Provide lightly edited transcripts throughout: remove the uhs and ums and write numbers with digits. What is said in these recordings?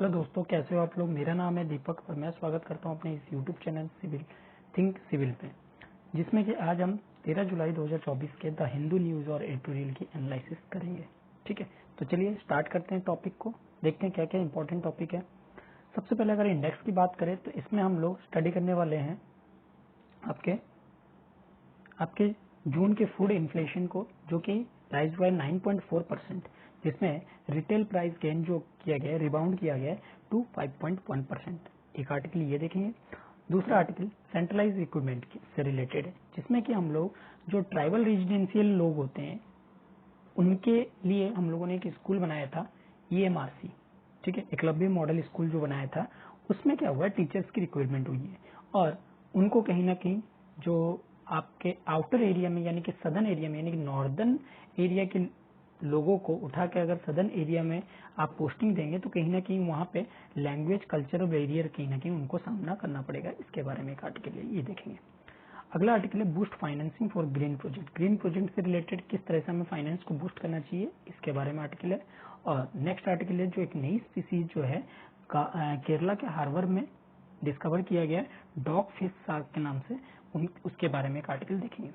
Hello दोस्तों, कैसे हो आप लोग। मेरा नाम है दीपक और मैं स्वागत करता हूं अपने इस YouTube channel civil think civil पे, जिसमें कि आज हम 13 जुलाई 2024 के द हिंदू न्यूज और एडिटोरियल की एनालिसिस करेंगे। ठीक है, तो चलिए स्टार्ट करते हैं टॉपिक को, देखते हैं क्या क्या इंपॉर्टेंट टॉपिक है। सबसे पहले अगर इंडेक्स की बात करें तो इसमें हम लोग स्टडी करने वाले हैं आपके आपके जून के फूड इन्फ्लेशन को, जो कि राइज हुआ है 9.4%, जिसमें रिटेल प्राइस गेन जो किया गया है, रिबाउंड किया गया है टू 5.1%। एक आर्टिकल ये देखेंगे। दूसरा आर्टिकल सेंट्रलाइज इक्विपमेंट से रिलेटेड है, जिसमें कि हम लोग जो ट्राइबल रेजिडेंशियल लोग होते हैं उनके लिए हम लोगों ने एक स्कूल बनाया था EMRC। ठीक है, एकलव्य मॉडल स्कूल जो बनाया था, उसमें क्या हुआ है, टीचर्स की रिक्वायरमेंट हुई है और उनको कहीं ना कहीं जो आपके आउटर एरिया में यानी कि सदर्न एरिया में यानी कि नॉर्दर्न एरिया के लोगों को उठा के अगर सदर्न एरिया में आप पोस्टिंग देंगे तो कहीं ना कहीं वहाँ पे लैंग्वेज कल्चर बैरियर कहीं ना कहीं उनको सामना करना पड़ेगा। इसके बारे में एक आर्टिकल है, ये देखेंगे। अगला आर्टिकल है boost financing for green project. Green project से रिलेटेड किस तरह से हमें फाइनेंस को बूस्ट करना चाहिए, इसके बारे में आर्टिकल है। और नेक्स्ट आर्टिकल है जो एक नई स्पीसीज जो है केरला के हार्बर में डिस्कवर किया गया डॉग फिश शार्क के नाम से, उसके बारे में एक आर्टिकल देखेंगे।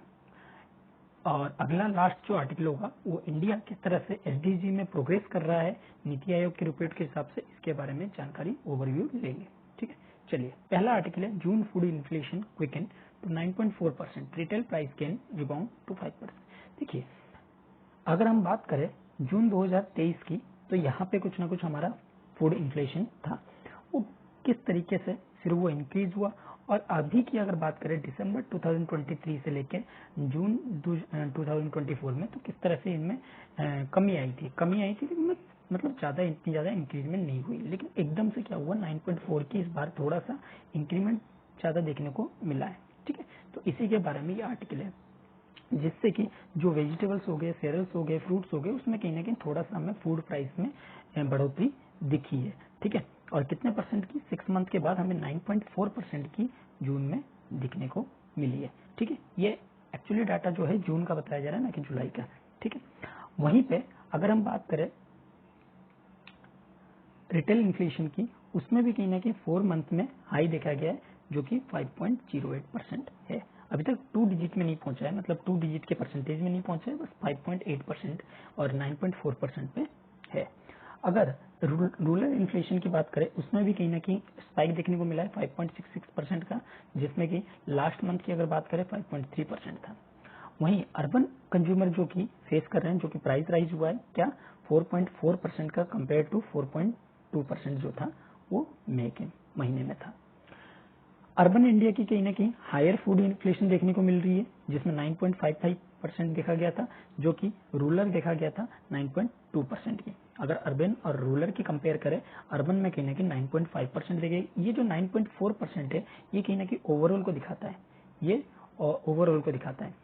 और अगला लास्ट जो आर्टिकल होगा वो इंडिया किस तरह से SDG में प्रोग्रेस कर रहा है नीति आयोग के रिपोर्ट के हिसाब से, इसके बारे में जानकारी ओवरव्यू लेंगे। ठीक है, चलिए पहला आर्टिकल है June food inflation quicken to 9.4%, retail price gain rebound to 5%। देखिए, अगर हम बात करें जून 2023 की, तो यहाँ पे कुछ ना कुछ हमारा फूड इन्फ्लेशन था। वो किस तरीके से फिर वो इंक्रीज हुआ, और अभी की अगर बात करें दिसंबर 2023 से लेकर जून 2024 में, तो किस तरह से इनमें कमी आई थी लेकिन मतलब इतनी ज्यादा इंक्रीजमेंट नहीं हुई, लेकिन एकदम से क्या हुआ 9.4 की इस बार थोड़ा सा इंक्रीमेंट ज्यादा देखने को मिला है। ठीक है, तो इसी के बारे में ये आर्टिकल है, जिससे कि जो वेजिटेबल्स हो गए, सेरल्स हो गए, फ्रूट्स हो गए, उसमें कहीं ना कहीं थोड़ा सा हमें फूड प्राइस में बढ़ोतरी दिखी है। ठीक है, और कितने परसेंट की, 6 मंथ के बाद हमें 9.4% की जून में दिखने को मिली है। ठीक है, ये एक्चुअली डाटा जो है जून का बताया जा रहा है ना कि जुलाई का। ठीक है, वहीं पे अगर हम बात करें रिटेल इन्फ्लेशन की, उसमें भी कहीं ना कहीं 4 मंथ में हाई देखा गया है, जो कि 5.08% है। अभी तक 2 डिजिट में नहीं पहुंचा है, मतलब 2 डिजिट के परसेंटेज में नहीं पहुंचा है, बस 5.8% और 9.4% पे है। अगर रूरल इन्फ्लेशन की बात करें, उसमें भी कहीं ना कहीं स्पाइक देखने को मिला है 5.66% का, जिसमें कि लास्ट मंथ की अगर बात करें 5.3% था। वहीं अर्बन कंज्यूमर जो कि फेस कर रहे हैं, जो कि प्राइस राइज हुआ है क्या 4.4% का, कंपेयर टू 4.2% जो था वो मई के महीने में था। अर्बन इंडिया की कहीं ना कहीं हायर फूड इन्फ्लेशन देखने को मिल रही है, जिसमें 9.55% देखा गया था, जो कि रूरल देखा गया था 9.2% की। अगर अर्बन और रूरल की कंपेयर करें, अर्बन में कहीं ना कहीं 9.5% देखेगी। ये जो 9.4% है, ये कहीं ना कहीं ओवरऑल को दिखाता है, ये ओवरऑल को दिखाता है।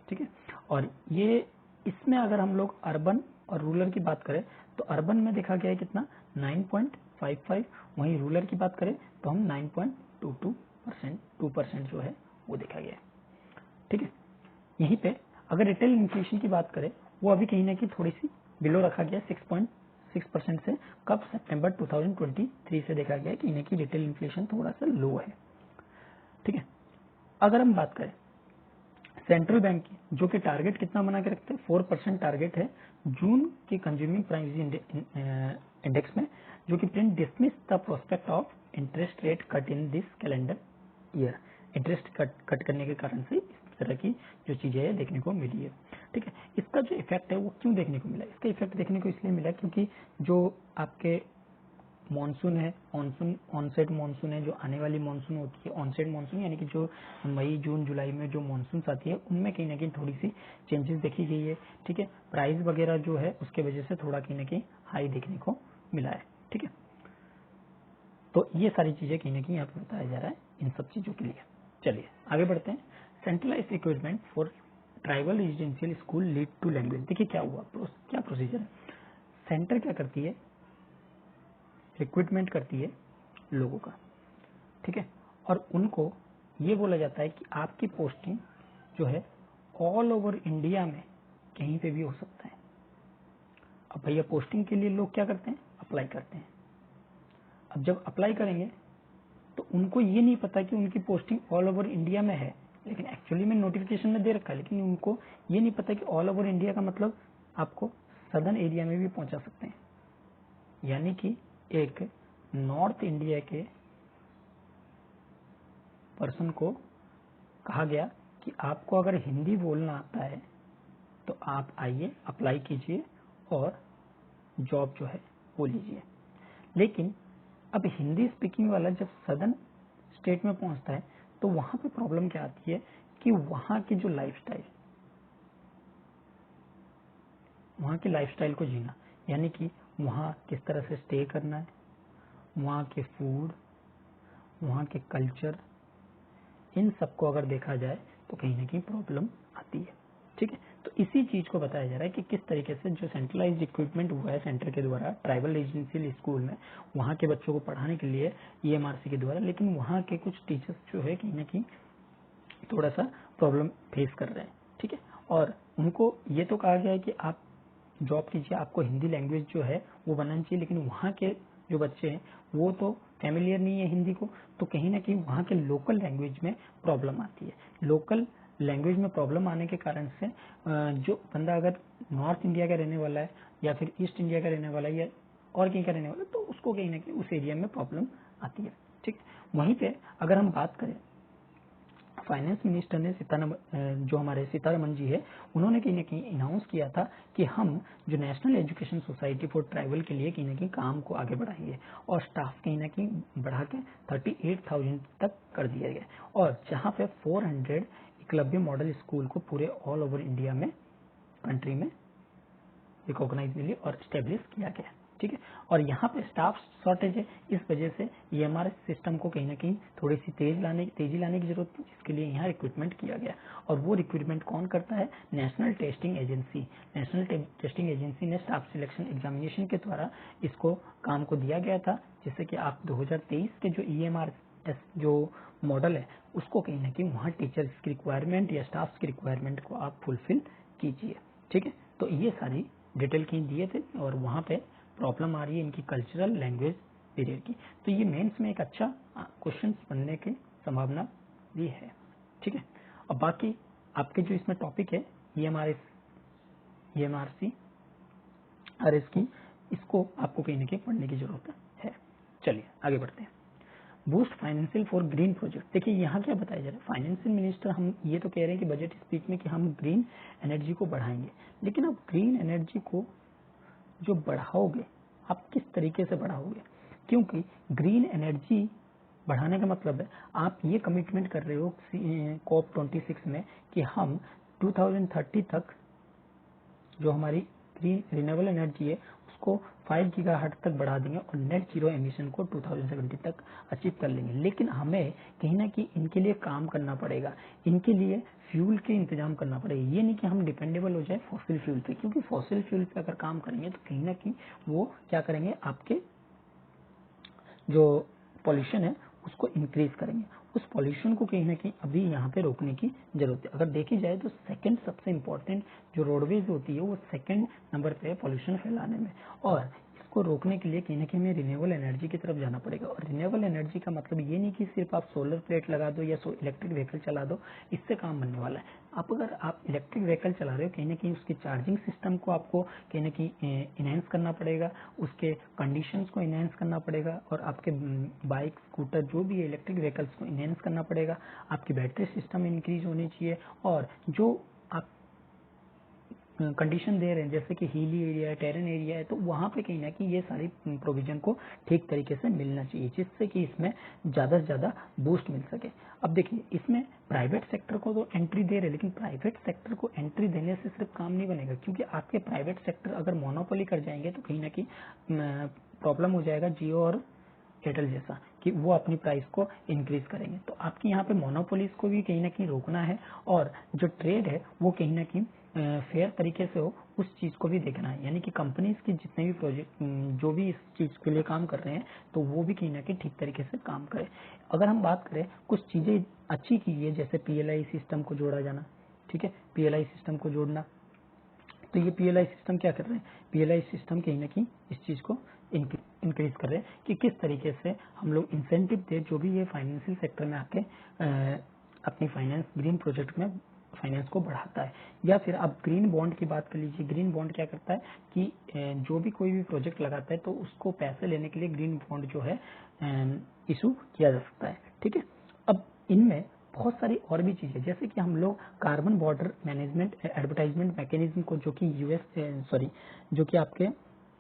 ठीक है, और ये इसमें अगर हम लोग अर्बन और रूरल की बात करें, तो अर्बन में देखा गया है कितना 9.55, वहीं रूरल की बात करें तो हम 2% जो है वो देखा गया है। ठीक है, यहीं पे अगर रिटेल इन्फ्लेशन की बात करें, वो अभी कहीं ना कहीं थोड़ी सी बिलो रखा गया 6.6% से, कब सितंबर 2023 से देखा गया है कि इनकी रिटेल इन्फ्लेशन थोड़ा सा लो है। ठीक है, अगर हम बात करें सेंट्रल बैंक की, जो कि टारगेट कितना बना के रखते हैं, 4% टारगेट है जून के कंज्यूमिंग प्राइस इंडेक्स में, जो कि print dismiss the prospect of interest rate cut in this calendar year. Interest cut करने के कारण से इस तरह की जो चीजें है देखने को मिली है। ठीक है, इसका जो इफेक्ट है वो क्यों देखने को मिला, इसका इफेक्ट देखने को इसलिए मिला क्योंकि जो आपके मॉनसून है, ऑनसेट मॉनसून है, जो आने वाली मॉनसून होती है, ऑनसेट मॉनसून यानी कि जो मई जून जुलाई में जो मॉनसून आती है, उनमें कहीं ना कहीं थोड़ी सी चेंजेस देखी गई है। ठीक है, प्राइस वगैरह जो है उसके वजह से थोड़ा कहीं ना कहीं हाई देखने को मिला है। ठीक है, तो ये सारी चीजें कहीं ना कहीं यहाँ पे बताया जा रहा है इन सब चीजों के लिए। चलिए आगे बढ़ते हैं। Centralise equipment for tribal residential school lead to language. देखिए क्या हुआ, क्या प्रोसीजर है। सेंटर क्या करती है, रिक्रूटमेंट करती है लोगों का। ठीक है, और उनको ये बोला जाता है कि आपकी पोस्टिंग जो है ऑल ओवर इंडिया में कहीं पे भी हो सकता है। अब भैया पोस्टिंग के लिए लोग क्या करते हैं, अप्लाई करते हैं। अब जब अप्लाई करेंगे तो उनको ये नहीं पता कि उनकी पोस्टिंग ऑल ओवर इंडिया में है, लेकिन एक्चुअली में नोटिफिकेशन में दे रखा है, लेकिन उनको ये नहीं पता कि ऑल ओवर इंडिया का मतलब आपको सदर्न एरिया में भी पहुंचा सकते हैं। यानी कि एक नॉर्थ इंडिया के पर्सन को कहा गया कि आपको अगर हिंदी बोलना आता है तो आप आइए, अप्लाई कीजिए और जॉब जो है वो लीजिए। लेकिन अब हिंदी स्पीकिंग वाला जब सदर्न स्टेट में पहुंचता है तो वहां पे प्रॉब्लम क्या आती है कि वहां की जो लाइफस्टाइल, वहां की लाइफस्टाइल को जीना, यानी कि वहां किस तरह से स्टे करना है, वहां के फूड, वहां के कल्चर, इन सबको अगर देखा जाए तो कहीं ना कहीं प्रॉब्लम आती है। ठीक है, तो इसी चीज को बताया जा रहा है कि किस तरीके से जो सेंट्रलाइज्ड इक्विपमेंट हुआ है सेंटर के द्वारा ट्राइबल रेजिडेंशियल स्कूल में, वहां के बच्चों को पढ़ाने के लिए EMRC के द्वारा, लेकिन वहां के कुछ टीचर्स जो है कहीं ना कहीं थोड़ा सा प्रॉब्लम फेस कर रहे हैं। ठीक है, और उनको ये तो कहा गया है कि आप जॉब कीजिए, आपको हिंदी लैंग्वेज जो है वो बनानी चाहिए, लेकिन वहाँ के जो बच्चे हैं वो तो फैमिलियर नहीं है हिंदी को, तो कहीं ना कहीं वहाँ के लोकल लैंग्वेज में प्रॉब्लम आती है। लोकल लैंग्वेज में प्रॉब्लम आने के कारण से जो बंदा अगर नॉर्थ इंडिया का रहने वाला है या फिर ईस्ट इंडिया का रहने वाला है या और कहीं का रहने वाला है, तो उसको कहीं ना कहीं उस एरिया में प्रॉब्लम आती है। ठीक, वहीं पे अगर हम बात करें फाइनेंस मिनिस्टर ने जो हमारे सीतारमन जी है, उन्होंने कहीं ना कहीं अनाउंस किया था कि हम जो national education society for tribal के लिए कहीं ना कहीं काम को आगे बढ़ाएंगे और स्टाफ कहीं ना कहीं बढ़ा के 38,000 तक कर दिया गया, और जहां पे 400 एकलव्य मॉडल स्कूल को पूरे ऑल ओवर इंडिया में, कंट्री में रिकॉग्नाइज मिली और स्टेब्लिश किया गया। ठीक है, और यहाँ पे स्टाफ शॉर्टेज है, इस वजह से EMRS सिस्टम को कहीं ना कहीं थोड़ी सी तेजी लाने की जरूरत थी, जिसके लिए यहाँ रिक्रूटमेंट किया गया। और वो रिक्रूटमेंट कौन करता है? National testing agency. National testing agency ने स्टाफ सिलेक्शन एग्जामिनेशन के द्वारा इसको काम को दिया गया था, जिससे कि आप 2023 के जो EMRS जो मॉडल है उसको कहीं ना कहीं वहाँ टीचर्स की रिक्वायरमेंट या स्टाफ की रिक्वायरमेंट को आप फुलफिल कीजिए। ठीक है, तो ये सारी डिटेल कहीं दिए थे, और वहाँ पे प्रॉब्लम आ रही है इनकी कल्चरल लैंग्वेज पीरियड की, तो ये मेंस में एक अच्छा क्वेश्चन बनने की संभावना भी है। ठीक है, अब बाकी आपके जो इसमें टॉपिक है EMRC RS की, इसको आपको कहीं ना कहीं पढ़ने की जरूरत है। चलिए आगे बढ़ते हैं। Boost financial for green project. देखिए यहाँ क्या बताया जा रहा है, फाइनेंशियल मिनिस्टर हम ये तो कह रहे हैं कि बजट स्पीच में कि हम ग्रीन एनर्जी को बढ़ाएंगे, लेकिन अब ग्रीन एनर्जी को जो बढ़ाओगे आप किस तरीके से बढ़ाओगे? क्योंकि ग्रीन एनर्जी बढ़ाने का मतलब है आप ये कमिटमेंट कर रहे हो COP26 में कि हम 2030 तक जो हमारी ग्रीन रिन्यूएबल एनर्जी है उसको 5 गीगाहर्ट्ज तक बढ़ा देंगे और नेट जीरो एमिशन को 2070 तक अचीव कर लेंगे। लेकिन हमें कहीं ना कहीं इनके लिए काम करना पड़ेगा, इनके लिए फ्यूल के इंतजाम करना पड़ेगा। ये नहीं कि हम डिपेंडेबल हो जाए फॉसिल फ्यूल पे, क्योंकि फॉसिल फ्यूल पे अगर काम करेंगे तो कहीं ना कहीं वो क्या करेंगे, आपके जो पॉल्यूशन है उसको इंक्रीज करेंगे। उस पॉल्यूशन को कहीं ना कहीं अभी यहाँ पे रोकने की जरूरत है। अगर देखी जाए तो सेकंड सबसे इम्पोर्टेंट जो रोडवेज होती है वो सेकंड नंबर पे है पॉल्यूशन फैलाने में, और इसको रोकने के लिए कहीं ना कहीं हमें रिन्यूएबल एनर्जी की तरफ जाना पड़ेगा। और रिन्यूएबल एनर्जी का मतलब ये नहीं कि सिर्फ आप सोलर प्लेट लगा दो या इलेक्ट्रिक व्हीकल चला दो, इससे काम बनने वाला है। आप अगर आप इलेक्ट्रिक व्हीकल चला रहे हो, कहीं ना कहीं उसकी चार्जिंग सिस्टम को आपको कहीं ना कहीं इनहेंस करना पड़ेगा, उसके कंडीशंस को इनहेंस करना पड़ेगा, और आपके बाइक स्कूटर जो भी है इलेक्ट्रिक व्हीकल्स को इनहेंस करना पड़ेगा। आपकी बैटरी सिस्टम इंक्रीज होनी चाहिए, और जो आप कंडीशन दे रहे हैं जैसे कि हिली एरिया है, टेरन एरिया है, तो वहाँ पे कहीं ना कहीं ये सारी प्रोविजन को ठीक तरीके से मिलना चाहिए, जिससे कि इसमें ज़्यादा से ज़्यादा बूस्ट मिल सके। अब देखिए इसमें प्राइवेट सेक्टर को तो एंट्री दे रहे, लेकिन प्राइवेट सेक्टर को एंट्री देने से सिर्फ काम नहीं बनेगा, क्योंकि आपके प्राइवेट सेक्टर अगर मोनोपोली कर जाएंगे तो कहीं ना कहीं प्रॉब्लम हो जाएगा जियो और एयरटेल जैसा, कि वो अपनी प्राइस को इंक्रीज करेंगे। तो आपके यहाँ पे मोनोपोलीज को भी कहीं ना कहीं रोकना है, और जो ट्रेड है वो कहीं ना कहीं फेयर तरीके से हो, उस चीज को भी देखना है। यानी कि कंपनीज की जितने भी प्रोजेक्ट जो भी इस चीज के लिए काम कर रहे हैं, तो वो भी कहीं ना कहीं ठीक तरीके से काम करें। अगर हम बात करें कुछ चीजें अच्छी की है, जैसे PLI सिस्टम को जोड़ा जाना, ठीक है, PLI सिस्टम को जोड़ना, तो ये PLI सिस्टम क्या कर रहे हैं, PLI सिस्टम कहीं ना कहीं इस चीज को इंक्रीज कर रहे हैं कि किस तरीके से हम लोग इंसेंटिव दे, जो भी ये फाइनेंशियल सेक्टर में आके अपनी फाइनेंस ग्रीन प्रोजेक्ट में फाइनेंस को बढ़ाता है। या फिर आप ग्रीन बॉन्ड की बात कर लीजिए। ग्रीन बॉन्ड क्या करता है कि जो भी कोई भी प्रोजेक्ट लगाता है तो उसको पैसे लेने के लिए ग्रीन बॉन्ड जो है इशू किया जा सकता है। ठीक है, अब इनमें बहुत सारी और भी चीजें, जैसे कि हम लोग carbon border management advertisement mechanism को, जो कि जो कि आपके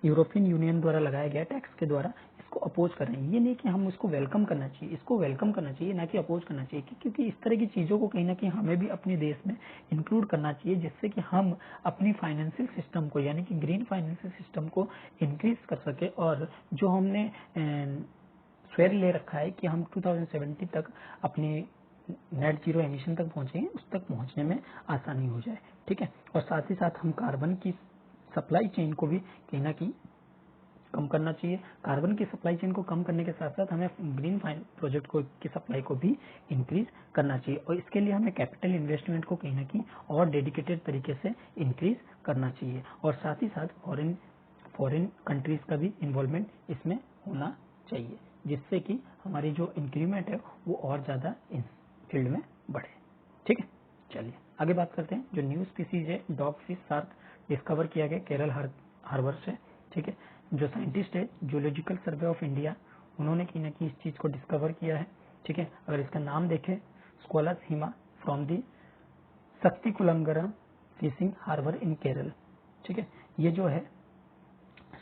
यूरोपियन यूनियन द्वारा लगाया गया टैक्स के द्वारा, इसको अपोज कर रहे हैं। ये नहीं कि हम इसको वेलकम करना चाहिए, इसको वेलकम करना चाहिए, ना कि अपोज करना चाहिए, क्योंकि इस तरह की चीजों को कहीं ना कहीं हमें भी अपने देश में इंक्लूड करना चाहिए, जिससे कि हम अपनी फाइनेंशियल सिस्टम को, यानी कि ग्रीन फाइनेंशियल सिस्टम को इंक्रीज कर सके, और जो हमने स्वेर ले रखा है कि हम 2070 तक अपने नेट जीरो एमिशन तक पहुंचेंगे, उस तक पहुंचने में आसानी हो जाए। ठीक है, और साथ ही साथ हम कार्बन की सप्लाई चेन को भी कहीं ना कहीं कम करना चाहिए। कार्बन की सप्लाई चेन को कम करने के साथ साथ हमें ग्रीन प्रोजेक्ट को की सप्लाई को भी इंक्रीज करना चाहिए, और इसके लिए हमें कैपिटल इन्वेस्टमेंट को कहीं ना कहीं और डेडिकेटेड तरीके से इंक्रीज करना चाहिए, और साथ ही साथ फॉरेन कंट्रीज का भी इन्वॉल्वमेंट इसमें होना चाहिए, जिससे कि हमारी जो इंक्रीमेंट है वो और ज्यादा इस फील्ड में बढ़े। ठीक है, चलिए आगे बात करते हैं। जो न्यू स्पीसीज है डॉग फिश शार्क डिस्कवर किया गया केरल हार्बर से। ठीक है, जो साइंटिस्ट है जूलॉजिकल सर्वे ऑफ इंडिया, उन्होंने कहीं ना कहीं इस चीज को डिस्कवर किया है। ठीक है, अगर इसका नाम देखें, स्क्वालस हिमा फ्रॉम दी शक्तिकुलंगरम फिशिंग हार्बर इन केरल। ठीक है, ये जो है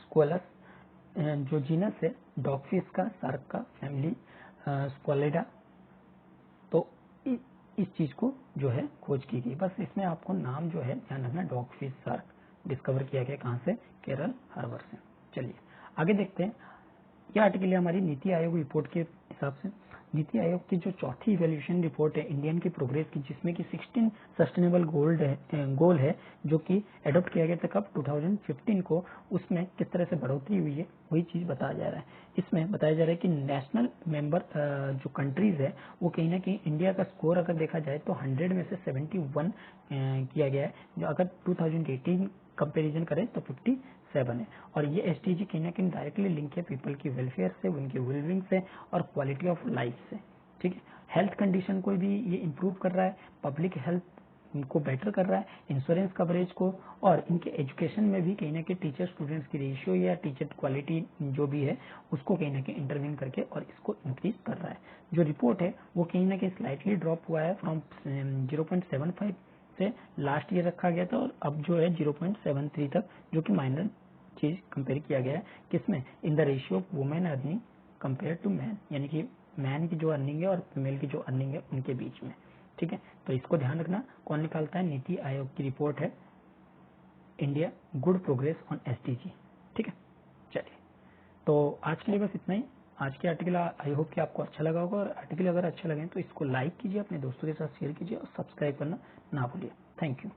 स्क्वालस जो जीनस है डॉग फिश का, शार्क का, फैमिली स्क्वालिडा, तो इस चीज को जो है खोज की गई। बस इसमें आपको नाम जो है ध्यान रखना, डॉग फिश शार्क डिस्कवर किया गया कहाँ से, केरल हार्बर से। चलिए आगे देखते हैं। यह आर्टिकल है हमारी नीति आयोग रिपोर्ट के हिसाब से। नीति आयोग की जो चौथी इवैल्यूएशन रिपोर्ट है इंडियन की प्रोग्रेस की, जिसमें कि 16 सस्टेनेबल गोल है जो कि एडॉप्ट किया गया था कब, 2015 को। उसमें किस तरह से बढ़ोतरी हुई है वही चीज बताया जा रहा है। इसमें बताया जा रहा है कि नेशनल मेंबर जो कंट्रीज है वो कहीं ना कहीं इंडिया का स्कोर अगर देखा जाए तो 100 में से 71 किया गया है, जो अगर 2018 कंपेरिजन करें तो 57 है। और ये एसडीजी कहीं ना कहीं डायरेक्टली लिंक है पीपल की वेलफेयर से, उनके वेलबींग से और क्वालिटी ऑफ लाइफ से। ठीक है, हेल्थ कंडीशन को भी ये इम्प्रूव कर रहा है, पब्लिक हेल्थ को बेटर कर रहा है, इंश्योरेंस कवरेज को, और इनके एजुकेशन में भी कहीं ना कहीं टीचर स्टूडेंट्स की रेशियो या टीचर क्वालिटी जो भी है उसको कहीं ना कहीं इंटरवीन करके और इसको इंक्रीज कर रहा है। जो रिपोर्ट है वो कहीं ना कहीं स्लाइटली ड्रॉप हुआ है फ्रॉम 0.75 से लास्ट ईयर रखा गया था, और अब जो है 0.73 तक, जो कि माइनर चीज कंपेयर किया गया है किसमें, in the ratio of women earning compare to man, यानी कि मैन की जो अर्निंग है और फीमेल की जो अर्निंग है उनके बीच में। ठीक है, तो इसको ध्यान रखना। कौन निकालता है, नीति आयोग की रिपोर्ट है India good progress on SDG. ठीक है, चलिए तो आज के लिए बस इतना ही। आज के आर्टिकल आई होप कि आपको अच्छा लगा होगा, और आर्टिकल अगर अच्छा लगे तो इसको लाइक कीजिए, अपने दोस्तों के साथ शेयर कीजिए और सब्सक्राइब करना ना भूलिए। Thank you.